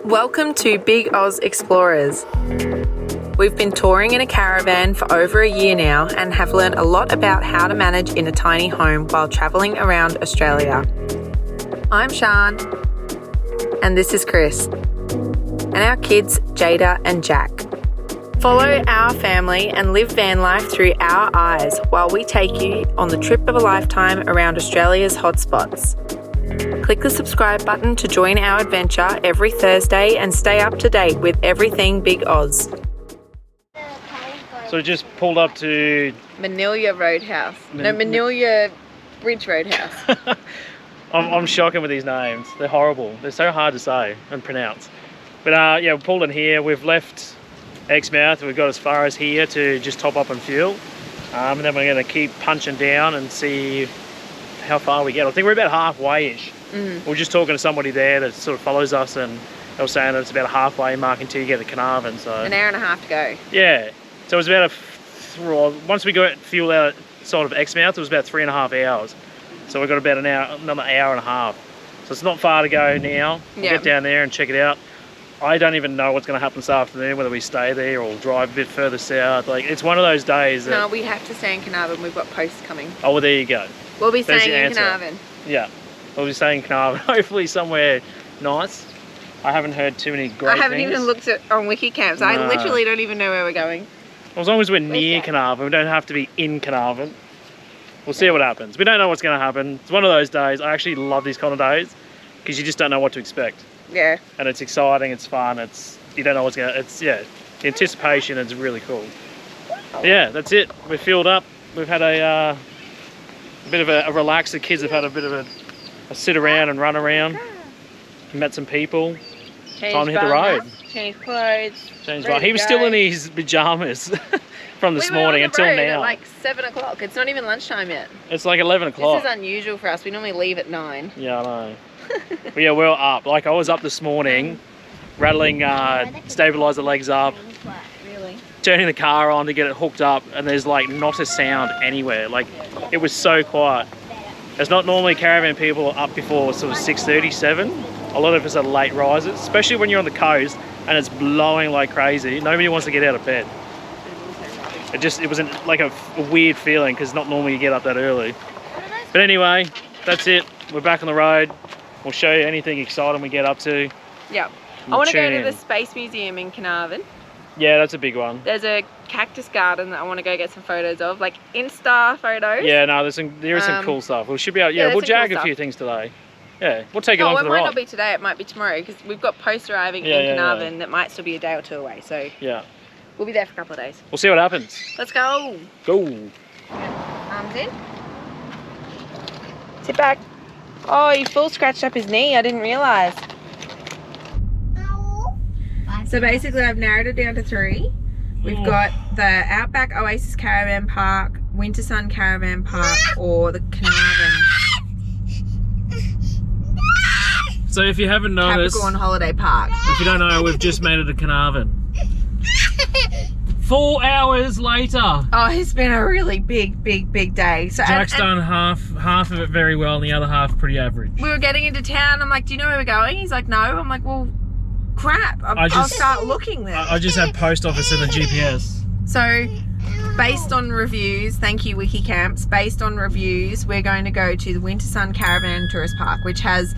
Welcome to Big Oz Explorers. We've been touring in a caravan for over a year now and have learned a lot about how to manage in a tiny home while travelling around Australia. I'm Shan, and this is Chris, and our kids Jada and Jack. Follow our family and live van life through our eyes while we take you on the trip of a lifetime around Australia's hotspots. Click the subscribe button to join our adventure every Thursday and stay up to date with everything Big Oz. So we just pulled up to Manilla Roadhouse. Manilla Bridge Roadhouse. I'm shocking with these names. They're horrible. They're so hard to say and pronounce. But yeah, we pulled in here. We've left Exmouth. We've got as far as here to just top up on fuel. And then we're going to keep punching down and see how far we get. I think we're about halfway-ish. We're just talking to somebody there that sort of follows us, and they were saying that it's about a halfway mark until you get to Carnarvon. So an hour and a half to go. Yeah. So it was about once we got fuel out sort of Exmouth, it was about 3.5 hours. So we've got about another hour and a half. So it's not far to go now. We'll get down there and check it out. I don't even know what's going to happen this afternoon, whether we stay there or drive a bit further south. Like, it's one of those days that... No, we have to stay in Carnarvon. We've got posts coming. Oh, well, there you go. We'll be staying in Carnarvon. Yeah, we'll be staying in Carnarvon. Hopefully somewhere nice. I haven't heard too many great things. I haven't even looked on wiki camps. No. I literally don't even know where we're going. Well, as long as we're near Carnarvon, we don't have to be in Carnarvon. We'll see what happens. We don't know what's going to happen. It's one of those days. I actually love these kind of days because you just don't know what to expect. Yeah. And it's exciting. It's fun. You don't know what's going to. The anticipation is really cool. Yeah, that's it. We're filled up. We've had a bit of a relax. The kids have had a bit of a sit around and run around. Met some people. Time to hit the road. Change clothes. He was still in his pajamas from this morning until now. At like 7 o'clock. It's not even lunchtime yet. It's like 11 o'clock. This is unusual for us. We normally leave at 9. Yeah, I know. But yeah, we're up. Like, I was up this morning, rattling stabilizer legs up. Really? Turning the car on to get it hooked up, and there's like not a sound anywhere. Like, it was so quiet. It's not normally caravan people up before sort of 6:30, 7. A lot of us are late risers, especially when you're on the coast and it's blowing like crazy. Nobody wants to get out of bed. It was like a weird feeling because not normally you get up that early. But anyway, that's it. We're back on the road. We'll show you anything exciting we get up to. Yeah. I want to go to the Space Museum in Carnarvon. Yeah, that's a big one. There's a cactus garden that I want to go get some photos of, like Insta photos. Yeah, no, there is some cool stuff. We should be able, we'll jag a few things today. Yeah, we'll take it on for the ride. It might not be today, it might be tomorrow, because we've got posts arriving in Carnarvon that might still be a day or two away, so yeah, we'll be there for a couple of days. We'll see what happens. Let's go. Go. Arms in. Sit back. Oh, he full scratched up his knee, I didn't realise. So basically I've narrowed it down to 3. We've got the Outback Oasis Caravan Park, Winter Sun Caravan Park, or the Carnarvon. So if you haven't noticed, Capricorn Holiday Park. If you don't know, we've just made it to Carnarvon. 4 hours later. Oh, it's been a really big day. So Jack's done half of it very well and the other half pretty average. We were getting into town. I'm like, do you know where we're going? He's like, no. I'm like, well, crap. I'll start looking then. I just had post office in the GPS. So based on reviews, thank you Wiki Camps, based on reviews, we're going to go to the Winter Sun Caravan Tourist Park, which has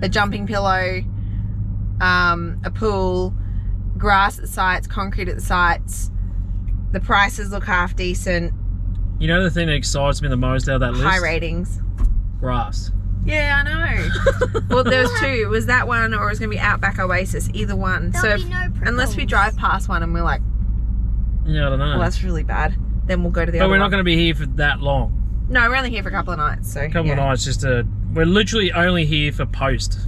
a jumping pillow, a pool, grass at the sites, concrete at the sites. The prices look half decent. You know the thing that excites me the most out of that list? High ratings. Grass. Yeah, I know. Well, there was 2. It was that one or it was going to be Outback Oasis, either one. There'll be no unless we drive past one and we're like, yeah, I don't know. Well, that's really bad. Then we'll go to the other one. But we're not going to be here for that long. No, we're only here for a couple of nights. So a couple of nights, we're literally only here for post.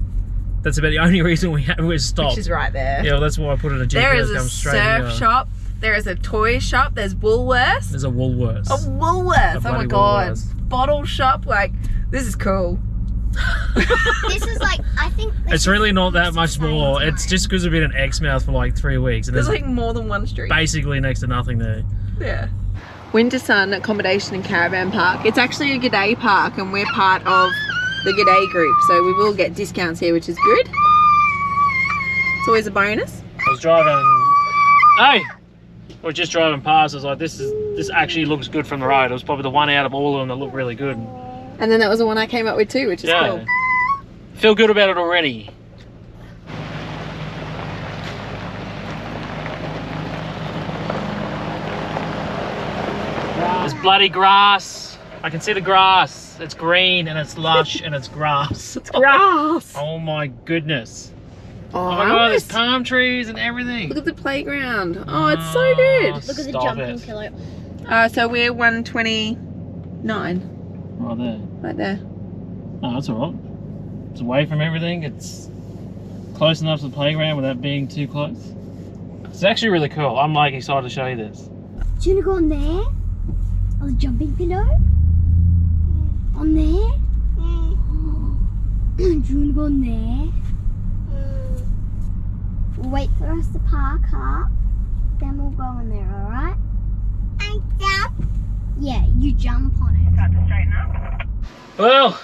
That's about the only reason we're stopped. Which is right there. Yeah, well, that's why I put it in a GPS. There is a surf shop. There is a toy shop. There's Woolworths. There's a Woolworths. A Woolworths. Oh my God. Woolworths. Bottle shop. Like, this is cool. This is like, I think... It's really not that much more. It's just because we've been in Exmouth for like 3 weeks. And there's like more than one street. Basically next to nothing there. Yeah. Winter Sun Accommodation and Caravan Park. It's actually a G'day park and we're part of the G'day group, so we will get discounts here, which is good. It's always a bonus. I was driving. Hey, we're just driving past. I was like, this actually looks good from the road. It was probably the one out of all of them that looked really good. And then that was the one I came up with too, which is cool. Feel good about it already. There's bloody grass. I can see the grass. It's green and it's lush and it's grass. It's grass. Oh my goodness. Oh my god, there's palm trees and everything. Look at the playground. Oh, it's so good. Look at the jumping pillow. So we're 129. Right there. Right there. Oh, that's alright. It's away from everything. It's close enough to the playground without being too close. It's actually really cool. I'm like excited to show you this. Do you want to go on there? On the jumping pillow? On there? Do you want to go on there? We'll wait for us to park up, then we'll go in there, alright? I jump? Yeah, you jump on it. Got to straighten up. Well,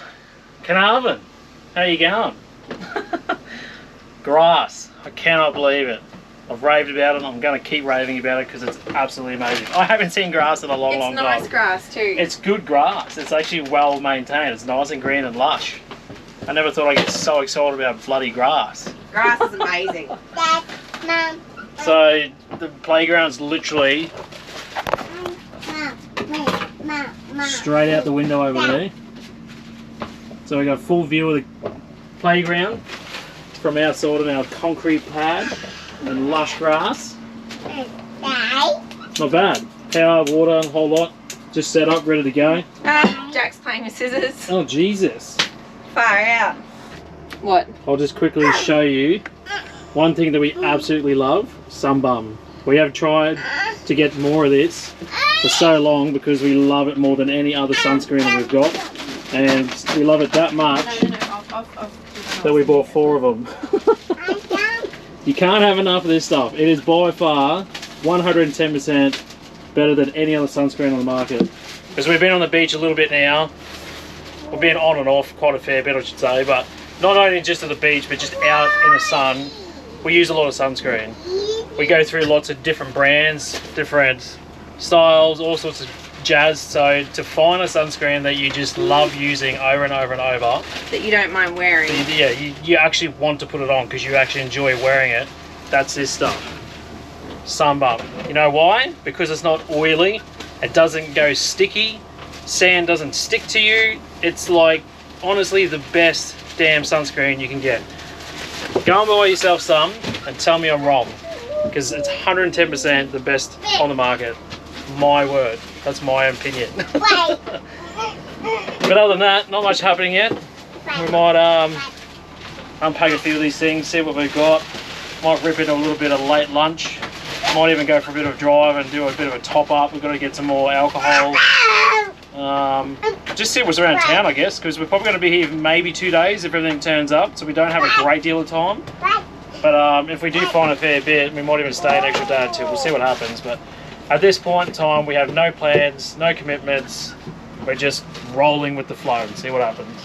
Carnarvon, how you going? Grass, I cannot believe it. I've raved about it and I'm going to keep raving about it because it's absolutely amazing. I haven't seen grass in a long time. It's nice grass too. It's good grass. It's actually well maintained. It's nice and green and lush. I never thought I'd get so excited about bloody grass. Grass is amazing. Dad, Mum. So the playground's literally straight out the window over there. So we got a full view of the playground from outside on our concrete pad and lush grass. Not bad. Power, water, a whole lot. Just set up, ready to go. Jack's playing with scissors. Oh Jesus. Far out. What? I'll just quickly show you one thing that we absolutely love, sunbum. We have tried to get more of this for so long because we love it more than any other sunscreen that we've got. And we love it that much that we bought 4 of them. You can't have enough of this stuff. It is by far 110% better than any other sunscreen on the market. Because we've been on the beach a little bit now. We've been on and off quite a fair bit, I should say, but not only just at the beach, but just out in the sun. We use a lot of sunscreen. We go through lots of different brands, different styles, all sorts of jazz. So to find a sunscreen that you just love using over and over and over, that you don't mind wearing. Yeah, you actually want to put it on because you actually enjoy wearing it. That's this stuff. Sunbum. You know why? Because it's not oily. It doesn't go sticky. Sand doesn't stick to you. It's like honestly the best damn sunscreen you can get. Go and buy yourself some and tell me I'm wrong, because it's 110% the best on the market. My word, that's my opinion. But other than that, not much happening yet. We might unpack a few of these things, see what we've got. Might rip into a little bit of late lunch. Might even go for a bit of drive and do a bit of a top up. We've got to get some more alcohol. Just see what's around town, I guess, because we're probably going to be here maybe 2 days if everything turns up, so we don't have a great deal of time. But if we do find a fair bit, we might even stay an extra day or 2. We'll see what happens. But at this point in time, we have no plans, no commitments. We're just rolling with the flow and see what happens.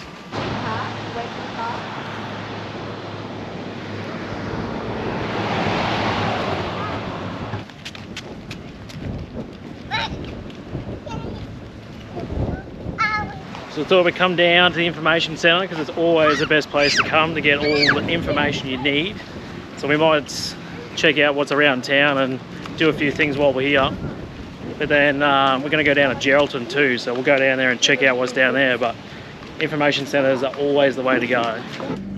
So I thought we'd come down to the information centre because it's always the best place to come to get all the information you need. So we might check out what's around town and do a few things while we're here. But then we're going to go down to Geraldton too, so we'll go down there and check out what's down there. But information centres are always the way to go.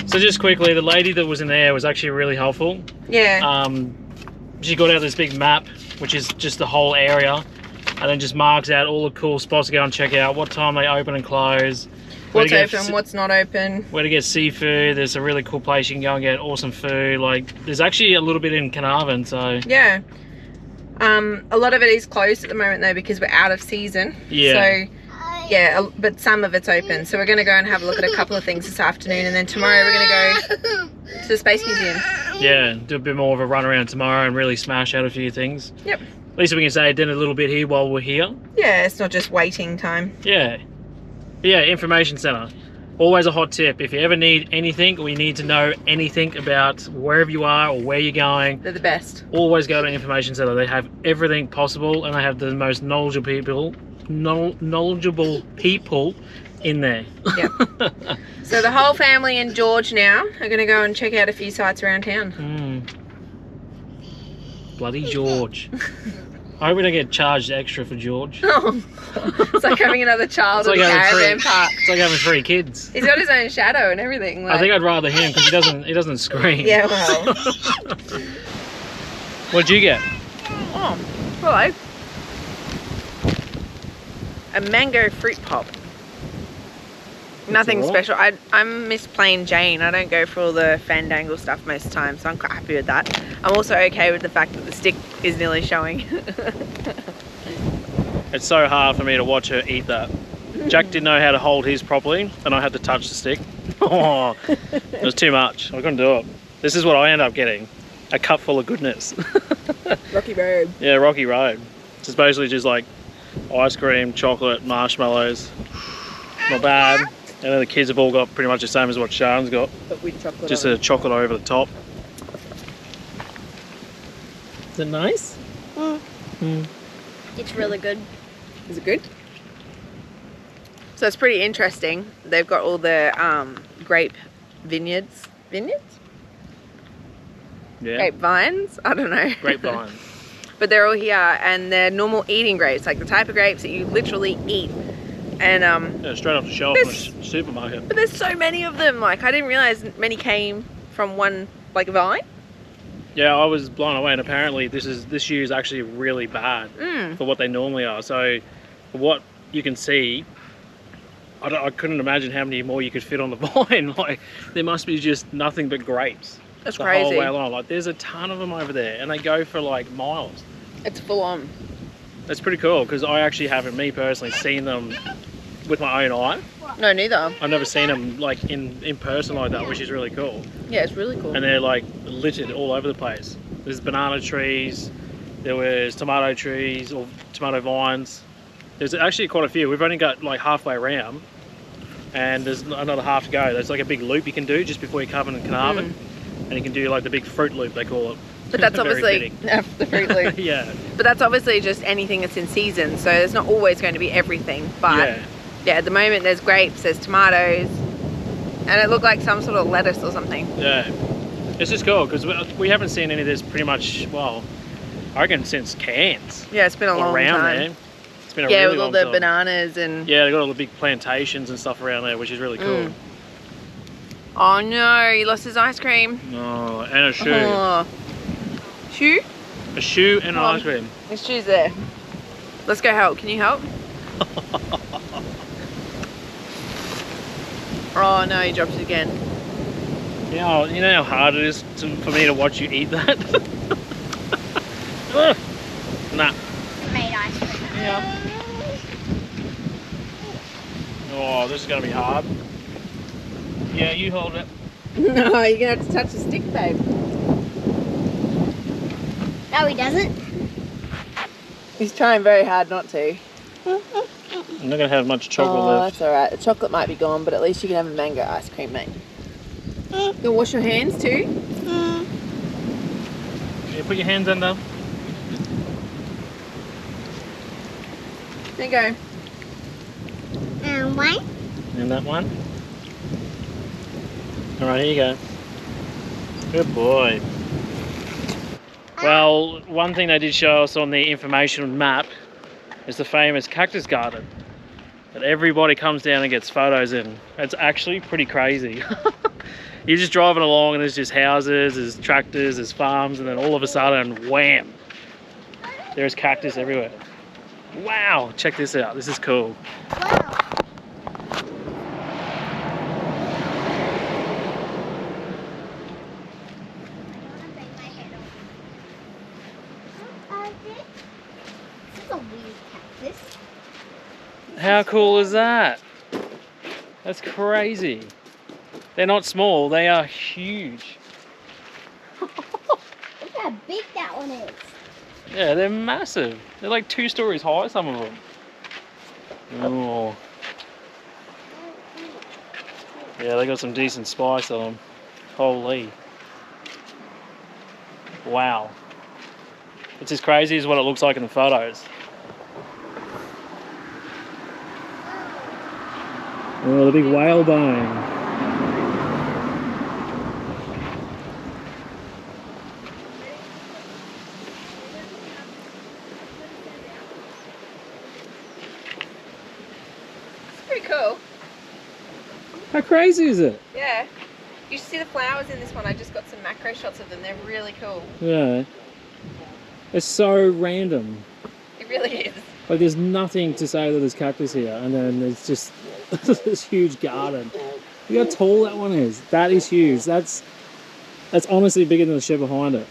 So just quickly, the lady that was in there was actually really helpful. Yeah. She got out this big map, which is just the whole area, and then just marks out all the cool spots to go and check out, what time they open and close. What's open, what's not open. Where to get seafood. There's a really cool place you can go and get awesome food. Like, there's actually a little bit in Carnarvon, so... Yeah. A lot of it is closed at the moment though because we're out of season. Yeah. So, yeah, but some of it's open. So we're going to go and have a look at a couple of things this afternoon, and then tomorrow we're going to go to the Space Museum. Yeah, do a bit more of a run around tomorrow and really smash out a few things. Yep. At least we can say I did a little bit here while we're here. Yeah, it's not just waiting time. Yeah. But yeah, information centre. Always a hot tip. If you ever need anything or you need to know anything about wherever you are or where you're going, They're the best. always go to Information Centre. They have everything possible and they have the most knowledgeable people in there. Yep. So the whole family and George now are going to go and check out a few sites around town. Bloody George. I hope we don't get charged extra for George. Oh, it's like having another child at the caravan park. It's like having 3 kids. He's got his own shadow and everything. Like. I think I'd rather him because he doesn't scream. Yeah, well. What'd you get? Oh, hello. A mango fruit pop. Nothing special. I'm Miss Plain Jane. I don't go for all the fandangle stuff most of the time, so I'm quite happy with that. I'm also okay with the fact that the stick is nearly showing. It's so hard for me to watch her eat that. Jack didn't know how to hold his properly, and I had to touch the stick. Oh, it was too much. I couldn't do it. This is what I end up getting. A cup full of goodness. Rocky Road. Yeah, Rocky Road. It's basically just like ice cream, chocolate, marshmallows. Not bad. And then the kids have all got pretty much the same as what Sharon's got. But with chocolate. Just a chocolate over the top. Is it nice? It's really good. Is it good? So it's pretty interesting. They've got all the grape vineyards. Vineyards? Yeah. Grapevines? I don't know. Grapevine. But they're all here and they're normal eating grapes, like the type of grapes that you literally eat. And yeah, straight off the shelf in the supermarket. But there's so many of them. Like I didn't realize many came from one like vine. Yeah, I was blown away, and apparently this year is actually really bad for what they normally are. So, for what you can see, I couldn't imagine how many more you could fit on the vine. Like there must be just nothing but grapes. That's the crazy. whole way along. Like there's a ton of them over there, and they go for like miles. It's full on. That's pretty cool because I actually haven't, me personally, seen them with my own eye. No, neither. I've never seen them like in person like that, which is really cool. Yeah, it's really cool. And they're like littered all over the place. There's banana trees, there was tomato trees or tomato vines. There's actually quite a few. We've only got like halfway around and there's another half to go. There's like a big loop you can do just before you come in Carnarvon. And you can do like the big fruit loop, they call it. But that's obviously the fruit loop. Yeah. But that's obviously just anything that's in season, so there's not always going to be everything. But yeah, at the moment there's grapes, there's tomatoes, and it looked like some sort of lettuce or something. Yeah, it's just cool because we haven't seen any of this pretty much. Well, I reckon since cans. Yeah, it's been a long time. There. It's been a really with all long the time. bananas and yeah, they got all the big plantations and stuff around there, which is really cool. Oh no, he lost his ice cream. Oh, and a shoe. Oh. Shoe? A shoe and an ice cream. His shoe's there. Let's go help. Can you help? Oh no, he dropped it again. Yeah, you know how hard it is for me to watch you eat that? Nah. Made ice cream. Yeah. Oh, this is going to be hard. Yeah, you hold it. No, you're going to have to touch the stick, babe. No, he doesn't. He's trying very hard not to. I'm not going to have much chocolate left. That's alright. The chocolate might be gone, but at least you can have a mango ice cream, mate. You'll wash your hands too? Yeah, put your hands under. There you go. And one. And that one. Alright, here you go. Good boy. Well, one thing they did show us on the information map is the famous cactus garden that everybody comes down and gets photos in. It's actually pretty crazy. You're just driving along and there's just houses, there's tractors, there's farms, and then all of a sudden, wham! There's cactus everywhere. Wow, check this out. This is cool. Wow. This is a weird cactus. How cool is that? That's crazy. They're not small, they are huge. Look how big that one is. Yeah, they're massive. They're like 2 stories high, some of them. Oh. Yeah, they got some decent spice on them. Holy. Wow. It's as crazy as what it looks like in the photos. Oh, the big whalebone. It's pretty cool. How crazy is it? Yeah. You should see the flowers in this one. I just got some macro shots of them. They're really cool. Yeah. It's so random. It really is. Like there's nothing to say that there's cactus here, and then there's just this huge garden. Look how tall that one is. That is huge. That's honestly bigger than the shed behind it.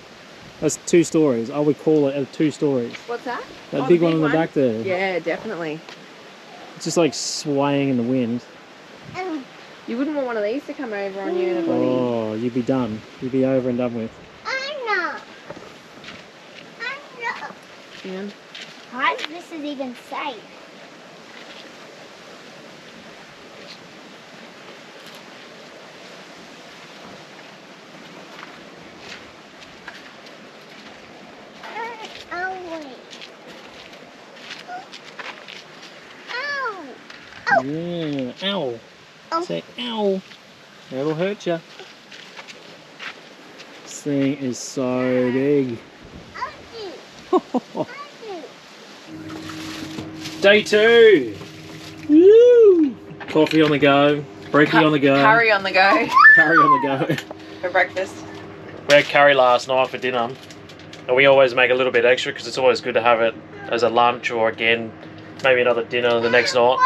That's 2 stories. I would call it 2 stories. What's that? That big one in the back there. Yeah, definitely. It's just like swaying in the wind. You wouldn't want one of these to come over on you in a body. Oh, you'd be done. You'd be over and done with. I know. Yeah. How is this is even safe? Oh, wait. Ow! Oh. Yeah. Ow. Oh. Say ow. That'll hurt you. This thing is so big. Day 2. Woo! Coffee on the go. Brekkie on the go. Curry on the go Curry on the go. for breakfast. We had curry last night for dinner. And we always make a little bit extra because it's always good to have it as a lunch or again, maybe another dinner the next night.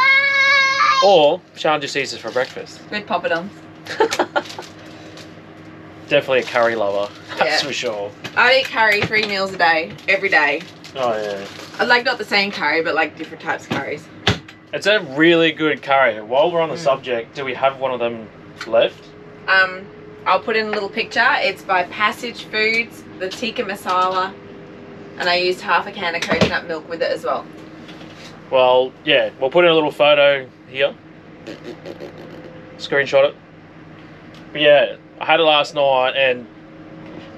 Or Sean just eats it for breakfast. With poppadoms. Definitely a curry lover, that's Yeah. for sure. I eat curry 3 meals a day, every day. Oh yeah. I like not the same curry, but like different types of curries. It's a really good curry. While we're on the subject, do we have one of them left? I'll put in a little picture. It's by Passage Foods, the tikka masala, and I used half a can of coconut milk with it as well. Well, yeah, we'll put in a little photo here. Screenshot it. But yeah, I had it last night and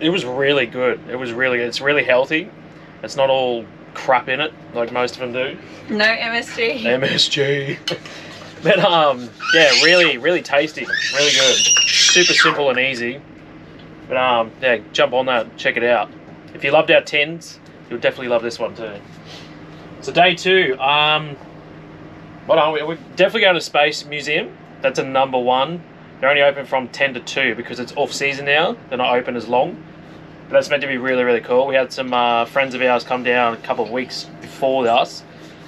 it was really good. It's really healthy. It's not all crap in it like most of them do. No MSG. MSG. But yeah, really tasty. Really good. Super simple and easy. But yeah, jump on that, check it out. If you loved our tins, you'll definitely love this one too. So day 2, what are we? We're definitely going to Space Museum. That's a number 1. They're only open from 10 to 2 because it's off season now. They're not open as long. But that's meant to be really cool. We had some friends of ours come down a couple of weeks before us.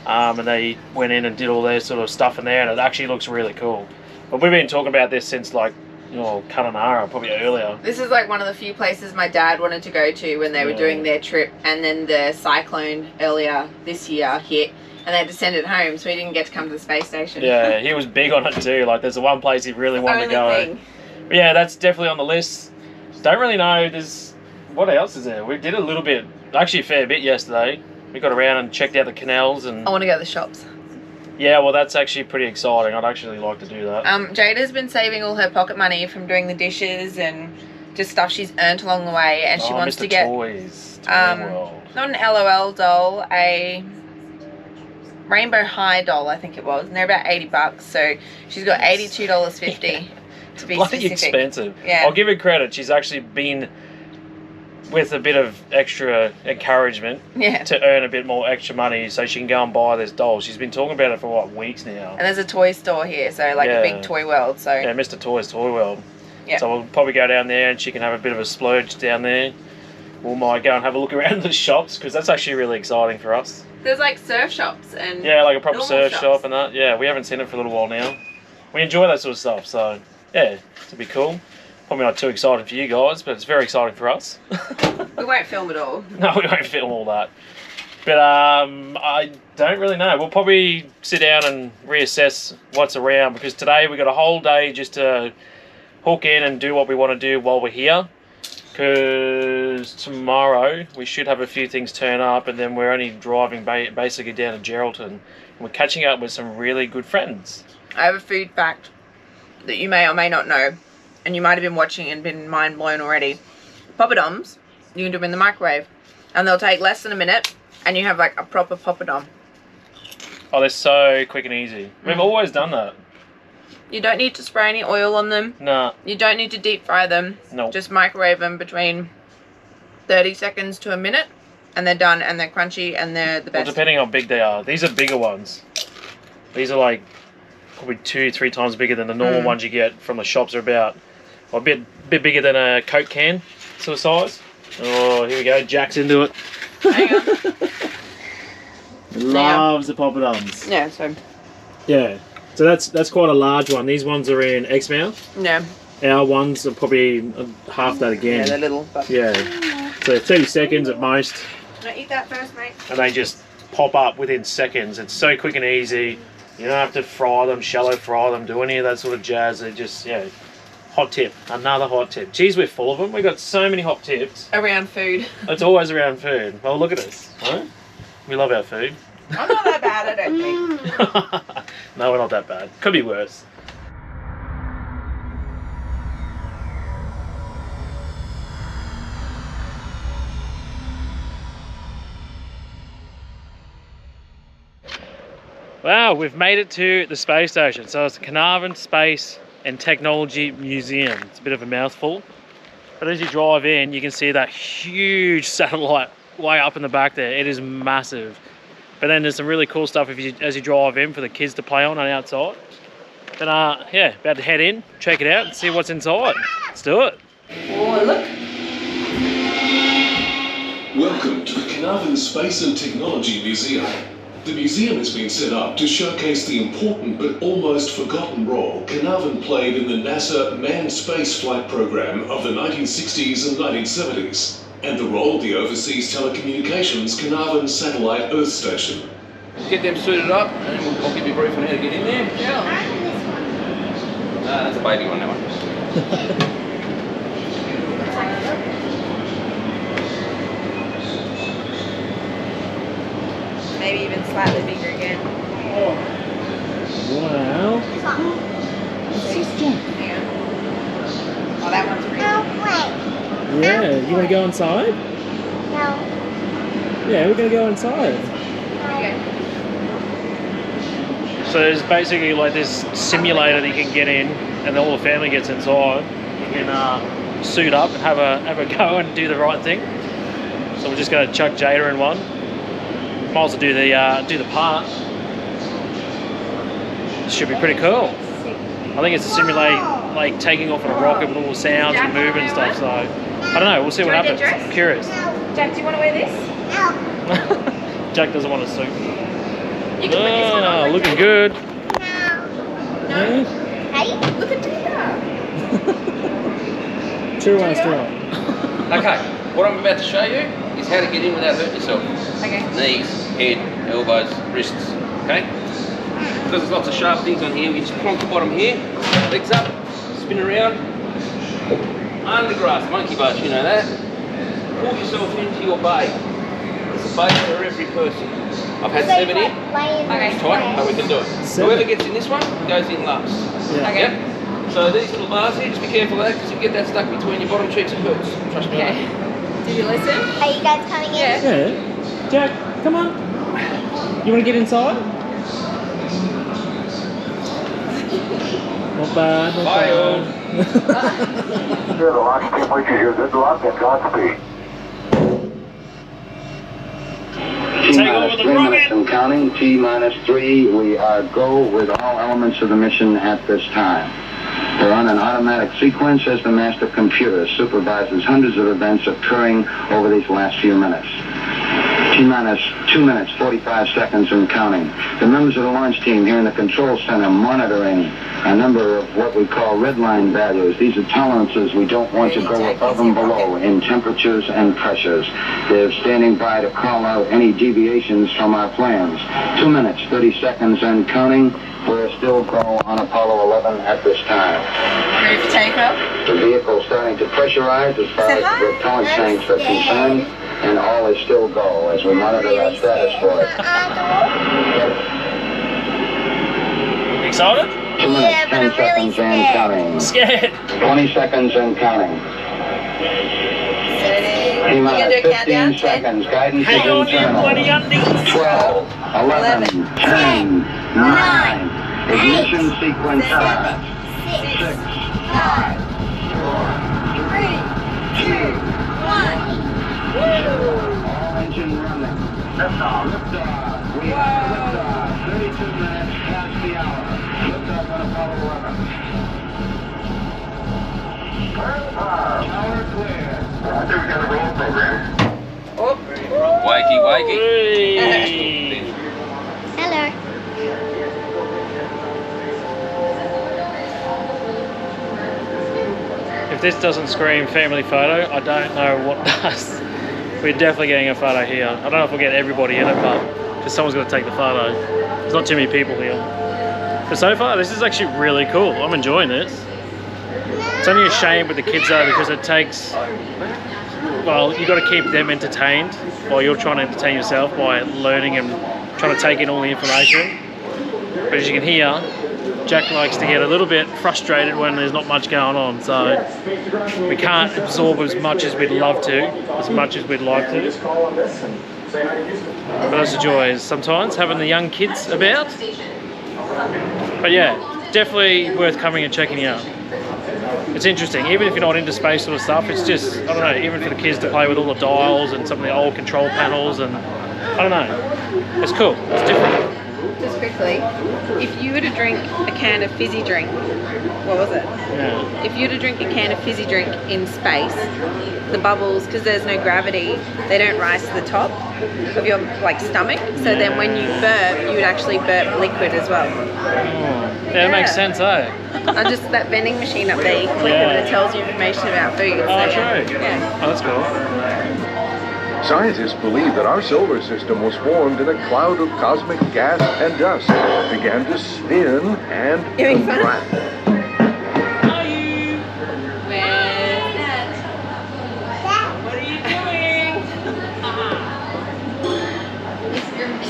And they went in and did all their sort of stuff in there, and it actually looks really cool. But we've been talking about this since like, you know, Carnarvon, probably earlier. This is like one of the few places my dad wanted to go to when they were doing their trip, and then the cyclone earlier this year hit and they had to send it home, so he didn't get to come to the space station. Yeah, he was big on it too. Like there's the one place he really wanted to go. But yeah, that's definitely on the list. Don't really know, what else is there? We did a little bit, actually a fair bit yesterday. We got around and checked out the canals and... I want to go to the shops. Yeah, well that's actually pretty exciting. I'd actually like to do that. Jada's been saving all her pocket money from doing the dishes and just stuff she's earned along the way, and she wants to get toys. not an LOL doll, a Rainbow High doll, I think it was, and they're about $80, so she's got $82.50 to be bloody specific. Expensive. Yeah. I'll give her credit. She's actually been with a bit of extra encouragement to earn a bit more extra money so she can go and buy this doll. She's been talking about it for what, weeks now. And there's a toy store here, so like a big toy world. So yeah, Mr. Toy's Toy World. Yeah. So we'll probably go down there and she can have a bit of a splurge down there. We might go and have a look around the shops because that's actually really exciting for us. There's like surf shops and like a proper surf shops. shop and that. Yeah, we haven't seen it for a little while now. We enjoy that sort of stuff, so yeah, it'll be cool. Probably not too exciting for you guys, but it's very exciting for us. We won't film it all. No, we won't film all that. But I don't really know. We'll probably sit down and reassess what's around because today we got a whole day just to hook in and do what we want to do while we're here. Because tomorrow we should have a few things turn up, and then we're only driving basically down to Geraldton. And we're catching up with some really good friends. I have a food fact. that you may or may not know, and you might have been watching and been mind blown already. Poppadoms, you can do them in the microwave, and they'll take less than a minute, and you have like a proper poppadom. Oh, they're so quick and easy. We've always done that. You don't need to spray any oil on them. Nah. You don't need to deep fry them. No. Just microwave them between 30 seconds to a minute, and they're done, and they're crunchy, and they're the best. Well, depending on how big they are. These are bigger ones. These are like probably 2-3 times bigger than the normal ones you get from the shops. Are about a bit bigger than a Coke can sort of size. Oh, here we go. Jack's into it. Hang on. Loves the poppadoms. Yeah, so. Yeah. So that's quite a large one. These ones are in Exmouth. Yeah. Our ones are probably half that again. Yeah, they're little. But... Yeah. So 30 seconds at most. No, eat that first, mate. And they just pop up within seconds. It's so quick and easy. You don't have to fry them, shallow fry them, do any of that sort of jazz. They just, yeah. Hot tip. Another hot tip. Geez, we're full of them. We've got so many hot tips. Around food. It's always around food. Well, look at us. Huh? We love our food. I'm not that bad, I don't think. No, we're not that bad. Could be worse. Wow, we've made it to the space station. So it's the Carnarvon Space and Technology Museum. It's a bit of a mouthful. But as you drive in, you can see that huge satellite way up in the back there. It is massive. But then there's some really cool stuff as you drive in for the kids to play on outside. Then, yeah, about to head in, check it out and see what's inside. Let's do it. Oh, look. Welcome to the Carnarvon Space and Technology Museum. The museum has been set up to showcase the important but almost forgotten role Carnarvon played in the NASA manned space flight program of the 1960s and 1970s, and the role of the Overseas Telecommunications Carnarvon Satellite Earth Station. Get them suited up, and I'll give you a brief on how to get in there. Yeah. That's a baby one, that one. Maybe even slightly bigger again. Wow. Hang on. Oh, that one's pretty. Yeah, you want to go inside? No. Yeah, we're going to go inside. Okay. So there's basically like this simulator that you can get in, and then all the family gets inside. You can suit up and have a go and do the right thing. So we're just going to chuck Jada in one. Might as well do the part. Should be pretty cool. I think it's to simulate like taking off on a rocket with all the sounds and movement and stuff. So I don't know. We'll see what happens. I'm curious. Jack, do you want to wear this? Jack doesn't want a suit. You can put this one on. Looking good. No. No. Hey? Look at Tina. True one, true one. Okay, what I'm about to show you is how to get in without hurting yourself. Okay. Knees, head, elbows, wrists, okay? Because there's lots of sharp things on here, we just plonk the bottom here, legs up, spin around, under grass, monkey bars, you know that. Pull yourself into your bay. There's a bay for every person. I've had 7 in. Okay. It's tight, but we can do it. 7. Whoever gets in this one goes in last. Yeah. Okay. Yep. So these little bars here, just be careful of that because you get that stuck between your bottom cheeks, it hurts. Trust me. Okay. Did you listen? Are you guys coming in? Yeah. Yeah. Jack, come on. You want to get inside? Not bad, not Bye, bad. Here, the launch team wishes you good luck and Godspeed. Take over the 3 minutes rocket. and counting. T-3. We are go with all elements of the mission at this time. We're on an automatic sequence as the master computer supervises hundreds of events occurring over these last few minutes. T-2 minutes, 45 seconds and counting. The members of the launch team here in the control center monitoring a number of what we call red line values. These are tolerances we don't want to go above and below in temperatures and pressures. They're standing by to call out any deviations from our plans. 2 minutes, 30 seconds and counting. We're still go on Apollo 11 at this time. Ready for takeoff? The vehicle starting to pressurize as far as the propellant tanks are concerned, and all is still go as we monitor our status for it. Excited? 2 minutes, 10 seconds and counting. Scared. 20 seconds and counting. T minus 15 seconds. Guidance is Hang on, you internal. bloody undies. 12, 11, 10, 9. Ignition sequence start. 6, 5, 4, 3, 2, 1. All engine running. Liftoff. Liftoff. We have liftoff. 32 minutes past the hour. Liftoff on Apollo 11. Power clear. I think we got a roll program. Wakey, wakey. Hey. Hello. If this doesn't scream family photo, I don't know what does. We're definitely getting a photo here. I don't know if we'll get everybody in it, but because someone's got to take the photo. There's not too many people here. But so far, this is actually really cool. I'm enjoying this. It's only a shame with the kids though, because it takes, well, you've got to keep them entertained while you're trying to entertain yourself by learning and trying to take in all the information. But as you can hear, Jack likes to get a little bit frustrated when there's not much going on, so we can't absorb as much as we'd love to, as much as we'd like to. But that's the joy is sometimes having the young kids about. But yeah, definitely worth coming and checking out. It's interesting, even if you're not into space sort of stuff, it's just, I don't know, even for the kids to play with all the dials and some of the old control panels, and I don't know, it's cool, it's different. Just quickly, if you were to drink a can of fizzy drink, what was it? Yeah. If you were to drink a can of fizzy drink in space, the bubbles, because there's no gravity, they don't rise to the top of your stomach. So then when you burp, you would actually burp liquid as well. Oh, yeah, it makes sense, eh? Just that vending machine up there, you click it and it tells you information about food. Oh, so, true. Yeah. Oh, that's cool. Scientists believe that our solar system was formed in a cloud of cosmic gas and dust that began to spin and contract.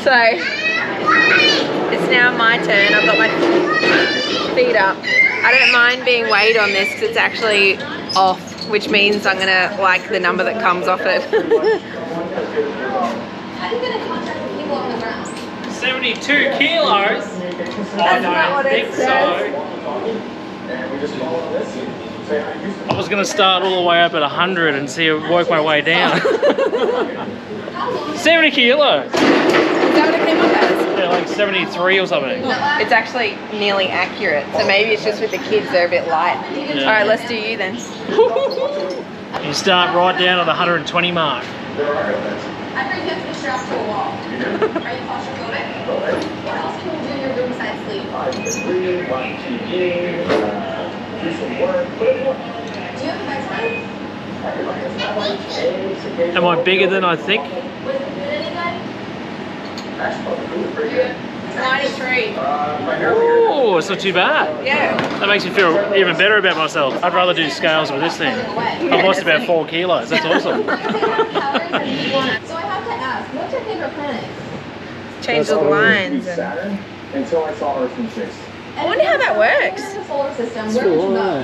So, it's now my turn. I've got my feet up. I don't mind being weighed on this because it's actually off, which means I'm gonna like the number that comes off it. 72 kilos? I don't think so. I was going to start all the way up at 100 and see work my way down. 70 kilos. Is that what it came up as? Yeah, like 73 or something. It's actually nearly accurate, so maybe it's just with the kids they're a bit light. Yeah. All right, let's do you then. You start right down at the 120 mark. I think you have to be strapped to a wall. Are you claustrophobic? What else can you do in your room besides sleep? Watch TV, do some work. Do you have a bedtime? Am I bigger than I think? 93. Oh, it's not too bad. Yeah. That makes me feel even better about myself. I'd rather do scales with this thing. I've lost about 4 kilos. That's awesome. So I have to ask, what's your favorite planet? Change the lines. Saturn until I saw Earth in space. I wonder how that works. In the solar system, where would you go?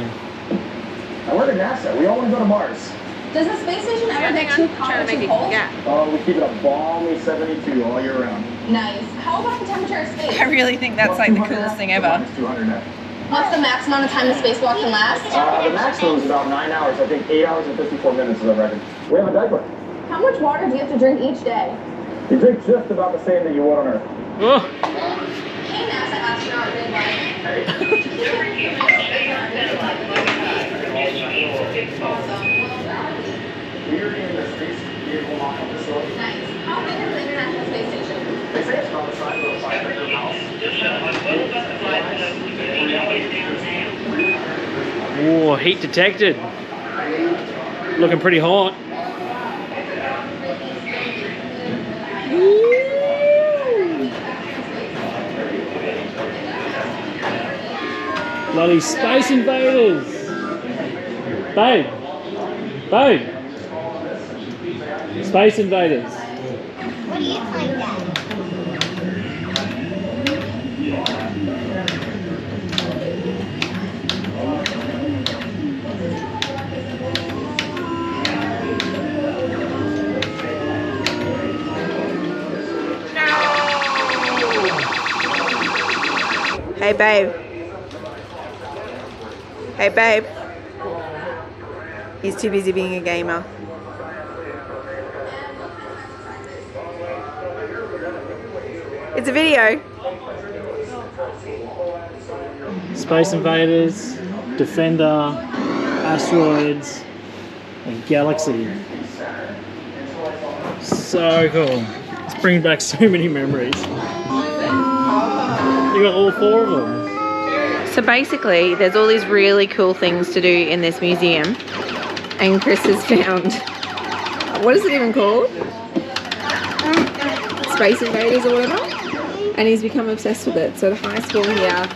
I work at NASA. We all want to go to Mars. Does the space station ever Hang get on, too I'm hot trying or to make too it cold? gap. We keep it a balmy 72 all year round. Nice. How about the temperature of space? I really think that's like the coolest thing ever. Minus 200 now. What's the max amount of time the spacewalk can last? The maximum is about 9 hours. I think 8 hours and 54 minutes is the record. We have a diaper. How much water do you have to drink each day? You drink just about the same that you would on Earth. Oh. Hey, NASA astronaut, good luck. We're in the space vehicle launch facility. Nice. How big is the International Space Station? They say it's about the size of a 500 house. Oh, heat detected. Looking pretty hot. Bloody Space Invaders. Babe. Babe. Space Invaders. What do you think, Dad? Hey, babe. Hey, babe. He's too busy being a gamer. It's a video. Space Invaders, Defender, Asteroids, and Galaxy. So cool. It's bringing back so many memories. You got all 4 of them. So basically, there's all these really cool things to do in this museum. And Chris has found, what is it even called? Space Invaders or whatever. And he's become obsessed with it. So the high score here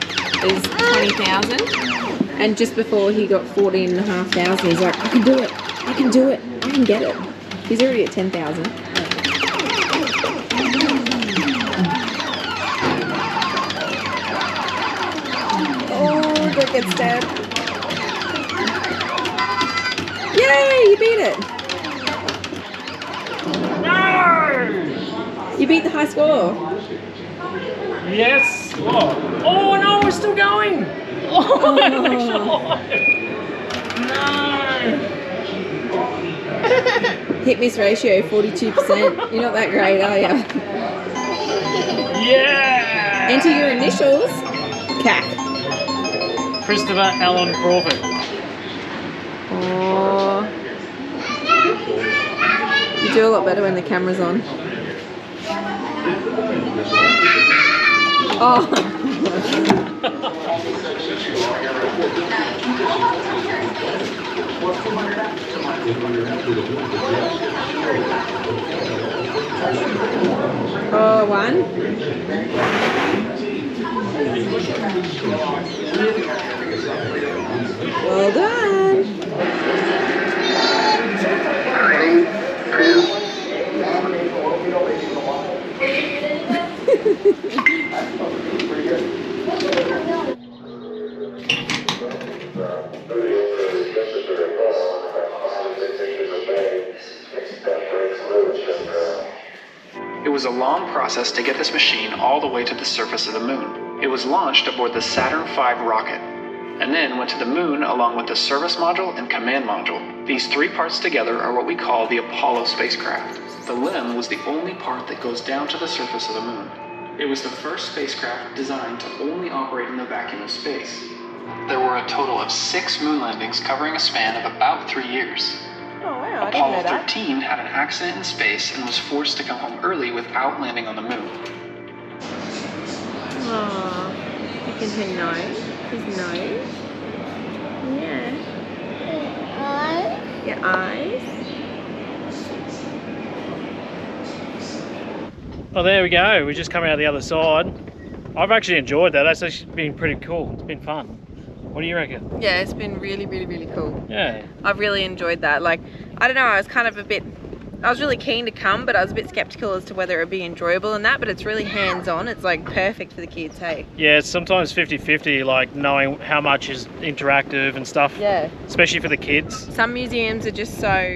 is 20,000. And just before he got 14,500, he's like, I can do it. I can do it. I can get it. He's already at 10,000. Oh, don't get stabbed. Yay, you beat it. No! You beat the high score. Yes. Oh no, we're still going. Oh my God. No. Hit miss ratio 42%. You're not that great, are you? Yeah. Enter your initials. CAC. Christopher Allen Crawford. Oh. You do a lot better when the camera's on. Oh. Oh, 1. Well done. It was a long process to get this machine all the way to the surface of the moon. It was launched aboard the Saturn V rocket, and then went to the moon along with the service module and command module. These 3 parts together are what we call the Apollo spacecraft. The LEM was the only part that goes down to the surface of the moon. It was the first spacecraft designed to only operate in the vacuum of space. There were a total of 6 moon landings covering a span of about 3 years. Oh wow, I didn't know Apollo that. 13 had an accident in space and was forced to come home early without landing on the moon. Oh, look at her nose. His nose. Yeah. Your eyes. Oh, there we go. We just come out the other side. I've actually enjoyed that. That's actually been pretty cool. It's been fun. What do you reckon? Yeah, it's been really, really, really cool. Yeah. I've really enjoyed that. Like, I don't know, I was kind of I was really keen to come, but I was a bit skeptical as to whether it would be enjoyable and that, but it's really hands-on. It's like perfect for the kids, hey? Yeah, it's sometimes 50-50, like knowing how much is interactive and stuff. Yeah. Especially for the kids. Some museums are just so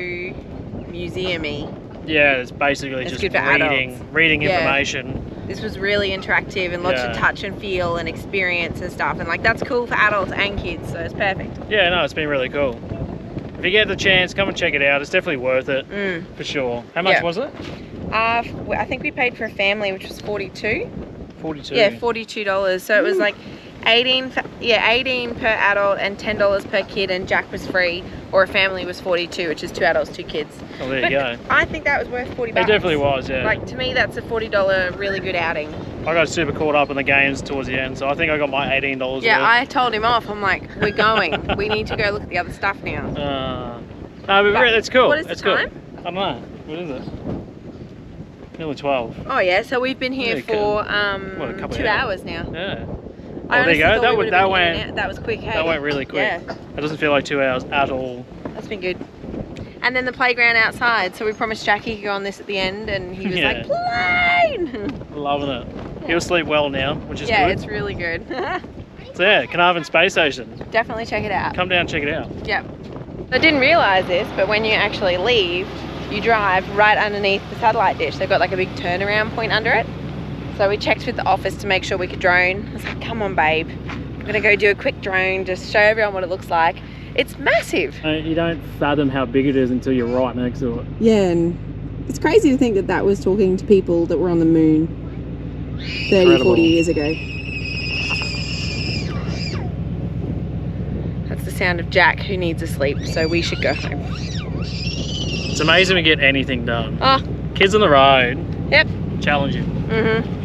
museum-y. Yeah, it's basically It's just good for adults. reading Yeah. information. This was really interactive and lots of touch and feel and experience and stuff, and like that's cool for adults and kids, so it's perfect. Yeah, no, it's been really cool. If you get the chance, come and check it out. It's definitely worth it, for sure. How much was it? I think we paid for a family, which was 42. 42. Yeah, $42. So it was like 18 per adult and $10 per kid, and Jack was free, or a family was 42, which is 2 adults, 2 kids. Oh, there you go. I think that was worth $40. It definitely was, yeah. Like, to me, that's a $40 really good outing. I got super caught up in the games towards the end, so I think I got my $18 Yeah, worth. I told him off. I'm like, we're going. We need to go look at the other stuff now. No, but it's cool. What is it's the time? Cool. I don't know. What is it? Nearly 12. Oh yeah, so we've been here for a couple 2 hours now. Yeah. I there you go. that went. That was quick. Hey? That went really quick. Yeah. It doesn't feel like 2 hours at all. That's been good. And then the playground outside. So we promised Jack he could go on this at the end, and he was like, plane! Loving it. He'll sleep well now, which is good. Yeah, it's really good. So yeah, Carnarvon Space Station. Definitely check it out. Come down and check it out. Yep. I didn't realise this, but when you actually leave, you drive right underneath the satellite dish. They've got like a big turnaround point under it. So So we checked with the office to make sure we could drone. I was like, come on, babe. I'm gonna go do a quick drone, just show everyone what it looks like. It's massive. You don't fathom how big it is until you're right next to it. Yeah, and it's crazy to think that that was talking to people that were on the moon 30, 40 years ago. That's the sound of Jack, who needs a sleep, so we should go home. It's amazing we get anything done. Ah. Kids on the road. Yep. Challenge you. Mm-hmm.